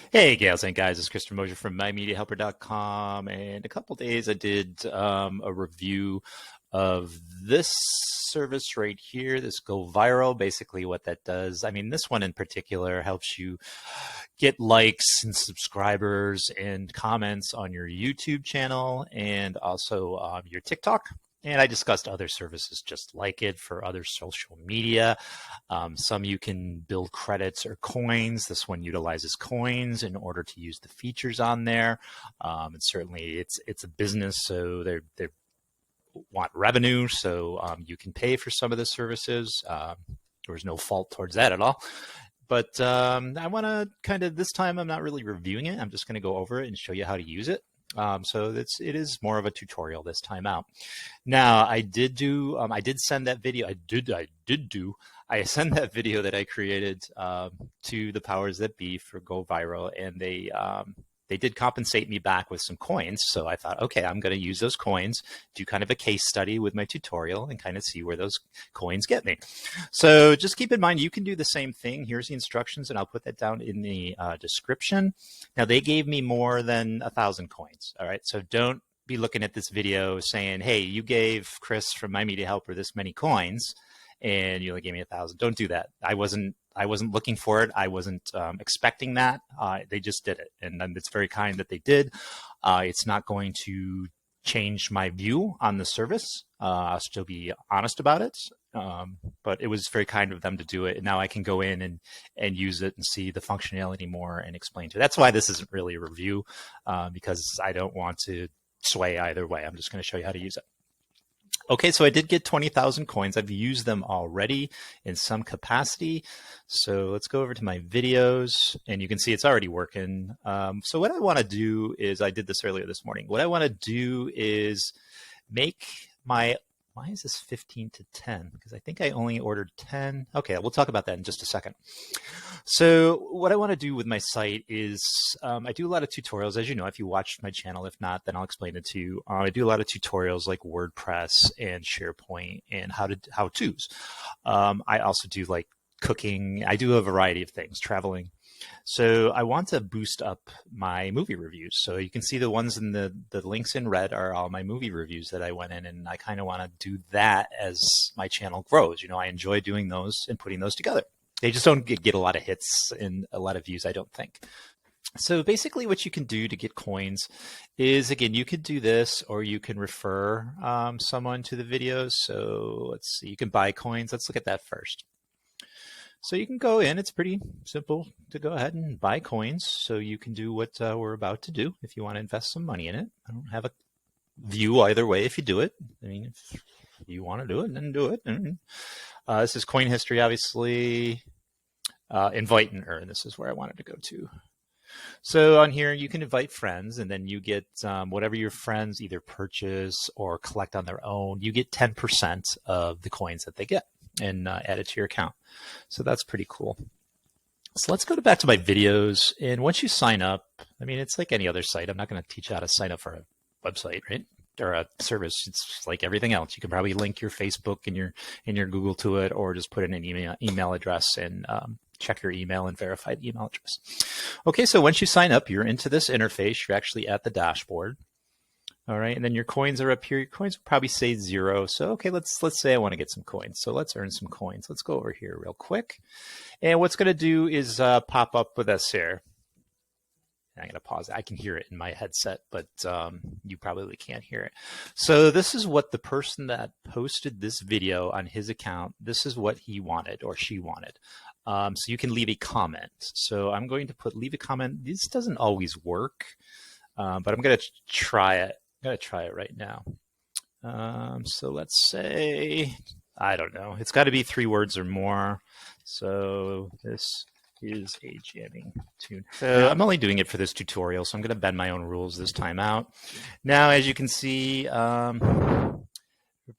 Hey, gals and guys, it's Christopher Mosier from MyMediaHelper.com. And a couple days I did a review of this service right here, this Go Viral. Basically, what that does, I mean, this one in particular helps you get likes and subscribers and comments on your YouTube channel and also your TikTok. And I discussed other services just like it for other social media. Some you can build credits or coins. This one utilizes coins in order to use the features on there. And certainly it's a business, so they want revenue, so you can pay for some of the services. There was no fault towards that at all. But I want to kind of, this time I'm not really reviewing it. I'm just going to go over it and show you how to use it. So it is more of a tutorial this time out. Now I did send that video. I sent that video that I created to the powers that be for Go Viral, and they did compensate me back with some coins. So I thought, okay, I'm going to use those coins, do kind of a case study with my tutorial and kind of see where those coins get me. So just keep in mind, you can do the same thing. Here's the instructions, and I'll put that down in the description. Now, they gave me more than 1,000 coins. All right. So don't be looking at this video saying, hey, you gave Chris from My Media Helper this many coins and you only gave me 1,000. Don't do that. I wasn't looking for it. I wasn't expecting that. They just did it. And it's very kind that they did. It's not going to change my view on the service. I'll still be honest about it. But it was very kind of them to do it. And now I can go in and use it and see the functionality more and explain to it. That's why this isn't really a review, because I don't want to sway either way. I'm just going to show you how to use it. Okay, so I did get 20,000 coins. I've used them already in some capacity. So let's go over to my videos, and you can see it's already working. So what I want to do is, I did this earlier this morning. What I want to do is make my, why is this 15 to 10? Because I think I only ordered 10. Okay, we'll talk about that in just a second. So what I want to do with my site is I do a lot of tutorials. As you know, if you watched my channel, if not, then I'll explain it to you. I do a lot of tutorials like WordPress and SharePoint and how-tos. I also do like cooking. I do a variety of things, traveling. So I want to boost up my movie reviews. So you can see the ones in the links in red are all my movie reviews that I went in, and I kind of want to do that as my channel grows. You know, I enjoy doing those and putting those together. They just don't get a lot of hits and a lot of views, I don't think. So basically what you can do to get coins is, again, you could do this, or you can refer someone to the videos. So let's see, you can buy coins. Let's look at that first. So you can go in, it's pretty simple to go ahead and buy coins. So you can do what we're about to do if you want to invest some money in it. I don't have a view either way if you do it. I mean, if you want to do it, then do it. This is coin history, obviously. Invite and earn, this is where I wanted to go to. So on here, you can invite friends, and then you get whatever your friends either purchase or collect on their own. You get 10% of the coins that they get and add it to your account. So that's pretty cool. So let's go back to my videos. And once you sign up, I mean, it's like any other site. I'm not going to teach you how to sign up for a website, right? Or a service. It's like everything else. You can probably link your Facebook and your Google to it, or just put in an email address and check your email and verify the email address. Okay, so once you sign up, you're into this interface. You're actually at the dashboard. All right, and then your coins are up here. Your coins will probably say 0. So okay, let's say I want to get some coins. So let's earn some coins. Let's go over here real quick. And what's going to do is pop up with us here. I'm going to pause it. I can hear it in my headset, but you probably can't hear it. So this is what the person that posted this video on his account, this is what he wanted or she wanted. So you can leave a comment. So I'm going to leave a comment. This doesn't always work, but I'm going to try it. I'm going to try it right now. So let's say, I don't know. It's got to be 3 words or more. So this is a jamming tune. So I'm only doing it for this tutorial, so I'm going to bend my own rules this time out. Now, as you can see, for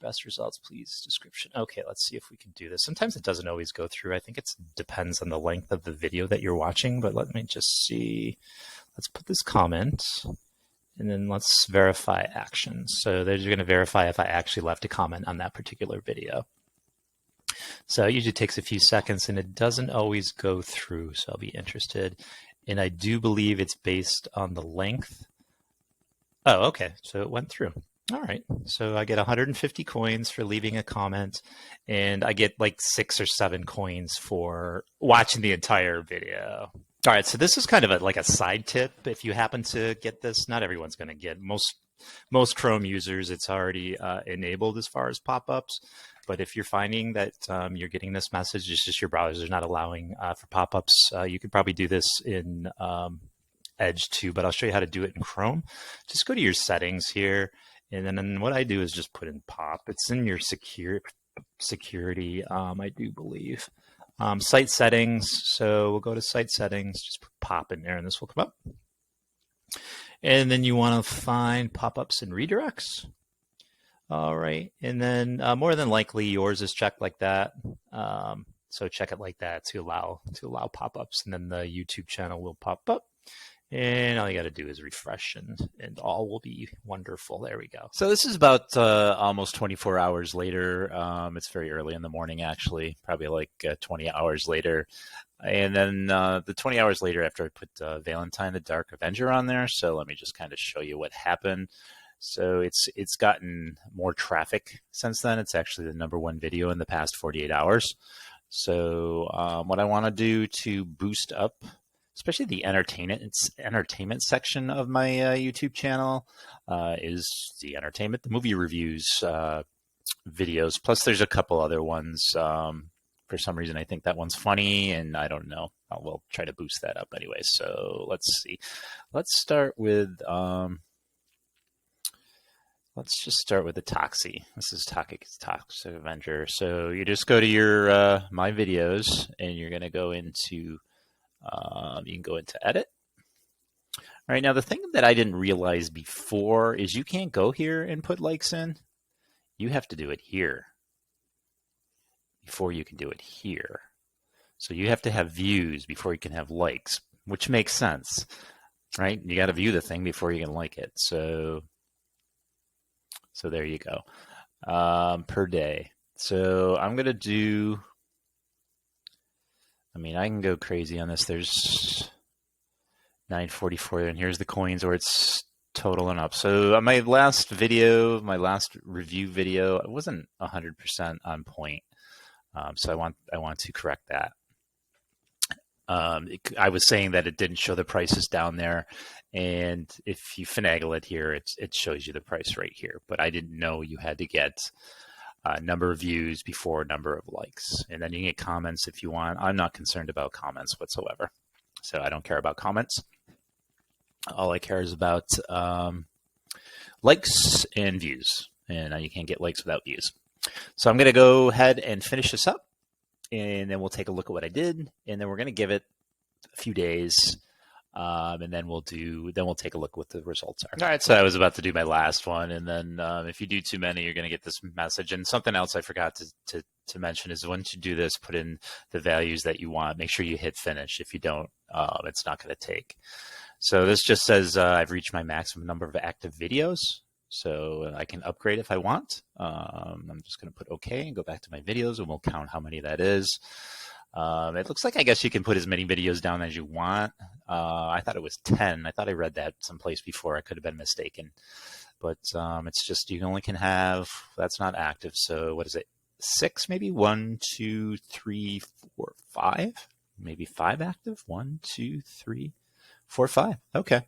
best results, please, description. Okay, let's see if we can do this. Sometimes it doesn't always go through. I think it depends on the length of the video that you're watching, but let me just see. Let's put this comment. And then let's verify actions. So they're going to verify if I actually left a comment on that particular video. So it usually takes a few seconds, and it doesn't always go through. So I'll be interested and I do believe it's based on the length. Oh, okay. So it went through. All right. So I get 150 coins for leaving a comment, and I get like 6 or 7 coins for watching the entire video. All right. So this is kind of like a side tip. If you happen to get this, not everyone's going to get most Chrome users. It's already enabled as far as pop-ups. But if you're finding that you're getting this message, it's just your browser is not allowing for pop-ups, you could probably do this in Edge too, but I'll show you how to do it in Chrome. Just go to your settings here, and then what I do is just put in pop. It's in your security, I do believe. Site settings, so we'll go to site settings, just put pop in there, and this will come up. And then you want to find pop-ups and redirects. All right, and then more than likely yours is checked like that. So check it like that to allow pop-ups, and then the YouTube channel will pop up. And all you got to do is refresh, and all will be wonderful. There we go. So this is about almost 24 hours later. It's very early in the morning, actually, probably like 20 hours later. And then the 20 hours later after I put Valentine the Dark Avenger on there. So let me just kind of show you what happened. So it's gotten more traffic since then. It's actually the #1 video in the past 48 hours. So what I want to do to boost up especially the entertainment section of my YouTube channel is the movie reviews videos. Plus, there's a couple other ones. For some reason, I think that one's funny, and I don't know. We'll try to boost that up anyway. So let's see. Let's start with. Let's just start with the Toxie. This is Toxic Avenger. So you just go to your My Videos, and you're going to go into. You can go into edit. All right, now the thing that I didn't realize before is you can't go here and put likes in. You have to do it here before you can do it here. So you have to have views before you can have likes, which makes sense, right? You got to view the thing before you can like it. So there you go. Per day. So I'm going to do... I mean, I can go crazy on this. There's 944, and here's the coins where it's totaling up. So my last review video, it wasn't 100% on point. So I want to correct that. I was saying that it didn't show the prices down there, and if you finagle it here, it shows you the price right here. But I didn't know you had to get number of views before number of likes, and then you can get comments if you want. I'm not concerned about comments whatsoever, so I don't care about comments. All I care is about likes and views, and you can't get likes without views. So I'm going to go ahead and finish this up, and then we'll take a look at what I did, and then we're going to give it a few days. And then we'll take a look what the results are. All right, so I was about to do my last one, and then if you do too many, you're going to get this message. And something else I forgot to mention is once you do this, put in the values that you want. Make sure you hit finish. If you don't, it's not going to take. So this just says I've reached my maximum number of active videos, so I can upgrade if I want. I'm just going to put OK and go back to my videos, and we'll count how many that is. It looks like I guess you can put as many videos down as you want. I thought it was 10. I thought I read that someplace before. I could have been mistaken. But it's just you only can have, that's not active. So what is it? 6 maybe? 1, 2, 3, 4, 5? Maybe 5 active? 1, 2, 3, 4, 5. Okay.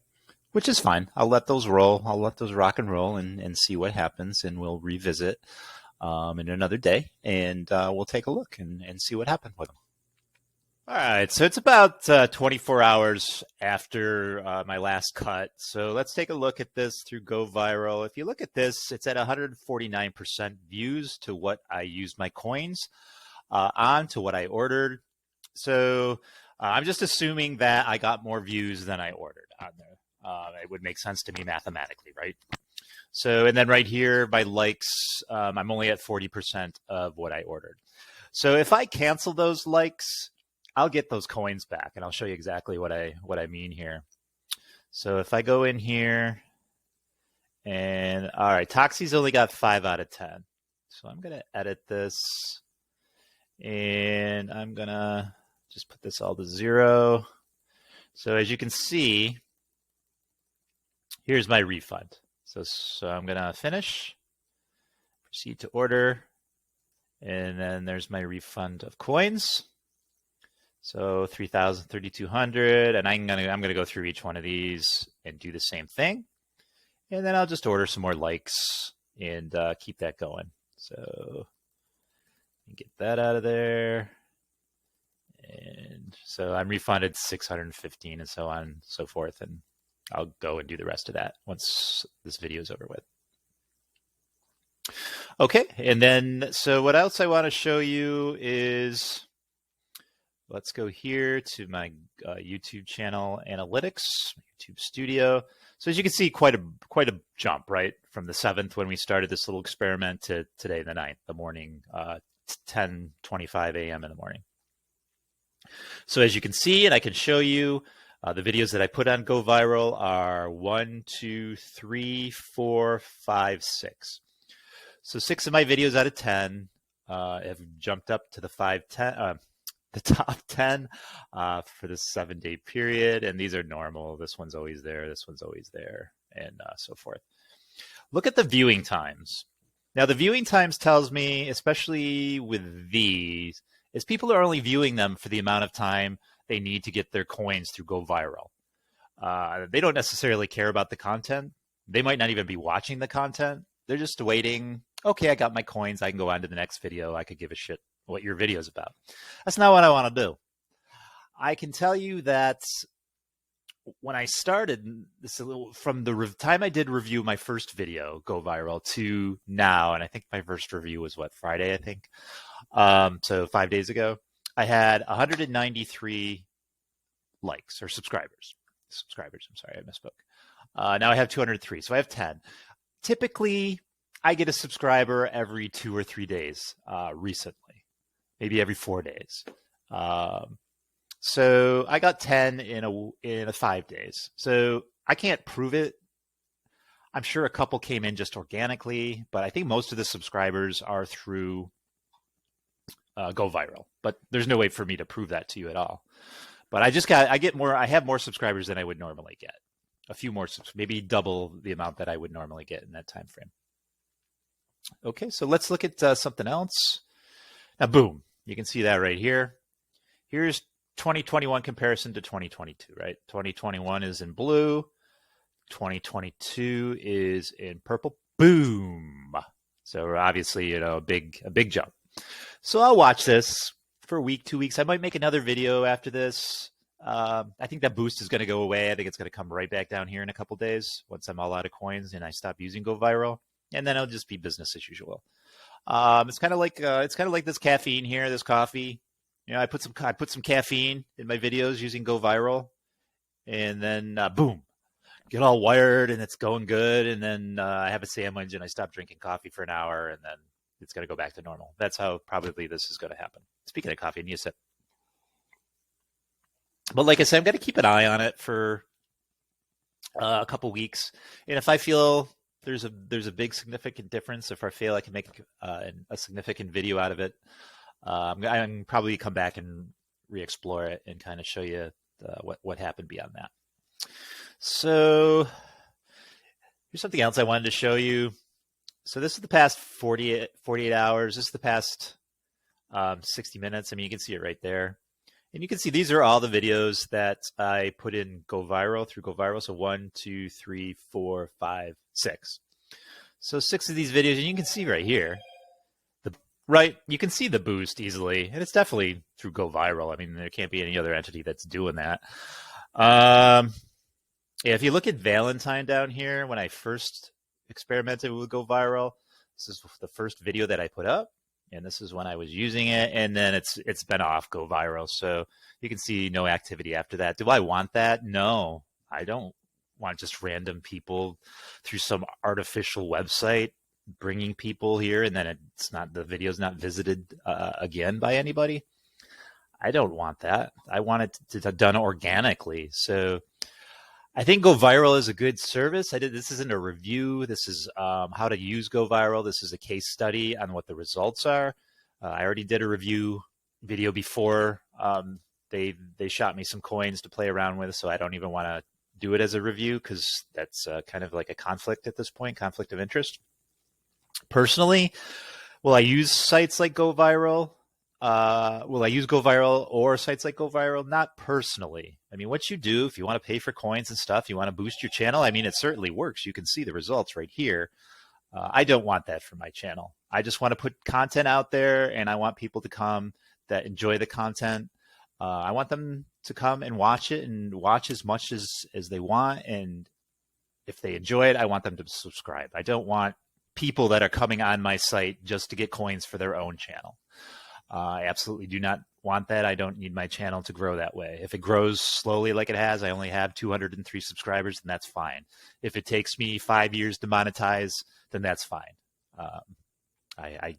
Which is fine. I'll let those roll. I'll let those rock and roll and see what happens. And we'll revisit in another day. And we'll take a look and see what happened with them. All right, so it's about 24 hours after my last cut. So let's take a look at this through GoViral. If you look at this, it's at 149% views to what I used my coins on, to what I ordered. So I'm just assuming that I got more views than I ordered on there. It would make sense to me mathematically, right? So, and then right here, my likes, I'm only at 40% of what I ordered. So if I cancel those likes, I'll get those coins back, and I'll show you exactly what I mean here. So if I go in here, and all right, Toxie's only got 5 out of 10. So I'm going to edit this, and I'm going to just put this all to 0. So as you can see, here's my refund. So I'm gonna finish, proceed to order, and then there's my refund of coins. So 3,000, 3,200, and I'm gonna go through each one of these and do the same thing, and then I'll just order some more likes and keep that going. So get that out of there, and so I'm refunded 615 and so on and so forth, and I'll go and do the rest of that once this video is over with. Okay, and then so what else I want to show you is, let's go here to my YouTube channel analytics, YouTube Studio. So as you can see, quite a jump, right? From the 7th when we started this little experiment to today, the 9th, the morning, 10:25 a.m. in the morning. So as you can see, and I can show you, the videos that I put on GoViral are 1, 2, 3, 4, 5, 6. So 6 of my videos out of 10 have jumped up to the top 10 for this 7-day period, and these are normal. This one's always there, this one's always there, and so forth. Look at the viewing times. Now the viewing times tells me, especially with these, is people are only viewing them for the amount of time they need to get their coins through GoViral. They don't necessarily care about the content. They might not even be watching the content. They're just waiting. Okay, I got my coins. I can go on to the next video. I could give a shit what your video is about. That's not what I want to do. I can tell you that when I started, from the time I did review my first video, GoViral, to now, and I think my first review was Friday, I think. So 5 days ago, I had 193 likes or subscribers. I'm sorry, I misspoke. Now I have 203, so I have 10. Typically, I get a subscriber every 2 or 3 days recently, maybe every 4 days. So I got 10 in 5 days. So I can't prove it. I'm sure a couple came in just organically, but I think most of the subscribers are through GoViral. But there's no way for me to prove that to you at all. But I have more subscribers than I would normally get. A few more, maybe double the amount that I would normally get in that time frame. Okay, so let's look at something else. Now, boom, you can see that right here. Here's 2021 comparison to 2022, right? 2021 is in blue. 2022 is in purple. Boom. So obviously, a big jump. So I'll watch this for a week, 2 weeks. I might make another video after this. I think that boost is going to go away. I think it's going to come right back down here in a couple days once I'm all out of coins and I stop using GoViral, and then it'll just be business as usual. It's kind of like this caffeine here, this coffee. I put some caffeine in my videos using GoViral, and then boom, get all wired and it's going good. And then I have a sandwich and I stop drinking coffee for an hour, and then it's going to go back to normal. That's how probably this is going to happen. Speaking of coffee, I need a sip. But like I said, I'm going to keep an eye on it for a couple weeks, and if I feel there's a big significant difference, if I feel I can make a significant video out of it, I'm probably come back and re-explore it and kind of show you what happened beyond that. So here's something else I wanted to show you. So this is the past 48 hours. This is the past 60 minutes. I mean, you can see it right there. And you can see these are all the videos that I put in GoViral through GoViral. So 1, 2, 3, 4, 5, 6. So 6 of these videos, and you can see right here, you can see the boost easily, and it's definitely through GoViral. I mean, there can't be any other entity that's doing that. Yeah, if you look at Valentine down here, when I first experimented with GoViral, this is the first video that I put up. And this is when I was using it, and then it's been off GoViral. So you can see no activity after that. Do I want that? No, I don't want just random people through some artificial website bringing people here, and then the video's not visited again by anybody. I don't want that. I want it to done organically. So I think GoViral is a good service. This isn't a review. This is how to use GoViral. This is a case study on what the results are. I already did a review video before they shot me some coins to play around with, so I don't even want to do it as a review because that's kind of like a conflict at this point, conflict of interest. Personally, will I use sites like GoViral? Will I use GoViral or sites like GoViral? Not personally. I mean, what you do, if you want to pay for coins and stuff, you want to boost your channel, I mean, it certainly works. You can see the results right here. I don't want that for my channel. I just want to put content out there, and I want people to come that enjoy the content. I want them to come and watch it and watch as much as they want. And if they enjoy it, I want them to subscribe. I don't want people that are coming on my site just to get coins for their own channel. I absolutely do not want that. I don't need my channel to grow that way. If it grows slowly like it has, I only have 203 subscribers, then that's fine. If it takes me 5 years to monetize, then that's fine. I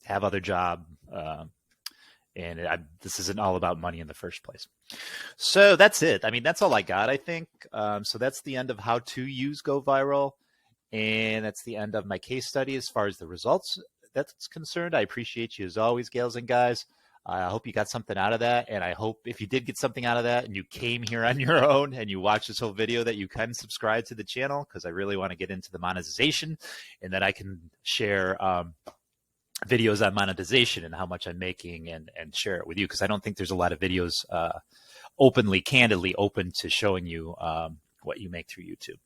have other job, and this isn't all about money in the first place. So that's it. I mean, that's all I got, I think. So that's the end of how to use GoViral, and that's the end of my case study as far as the results that's concerned. I appreciate you as always, gals and guys. I hope you got something out of that, and I hope if you did get something out of that and you came here on your own and you watched this whole video that you can subscribe to the channel, because I really want to get into the monetization, and that I can share videos on monetization and how much I'm making and share it with you, because I don't think there's a lot of videos openly, candidly open to showing you what you make through YouTube.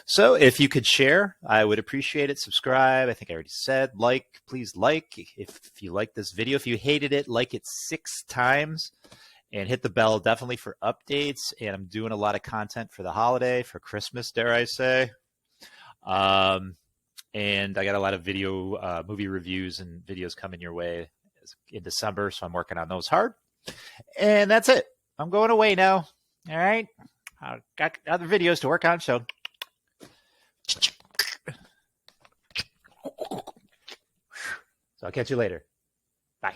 So if you could share, I would appreciate it. Subscribe. I think I already said. Like, please like. If you like this video, if you hated it, like it 6 times and hit the bell definitely for updates. And I'm doing a lot of content for the holiday, for Christmas, dare I say. And I got a lot of video, movie reviews and videos coming your way in December. So I'm working on those hard. And that's it. I'm going away now. All right. I've got other videos to work on, so I'll catch you later. Bye.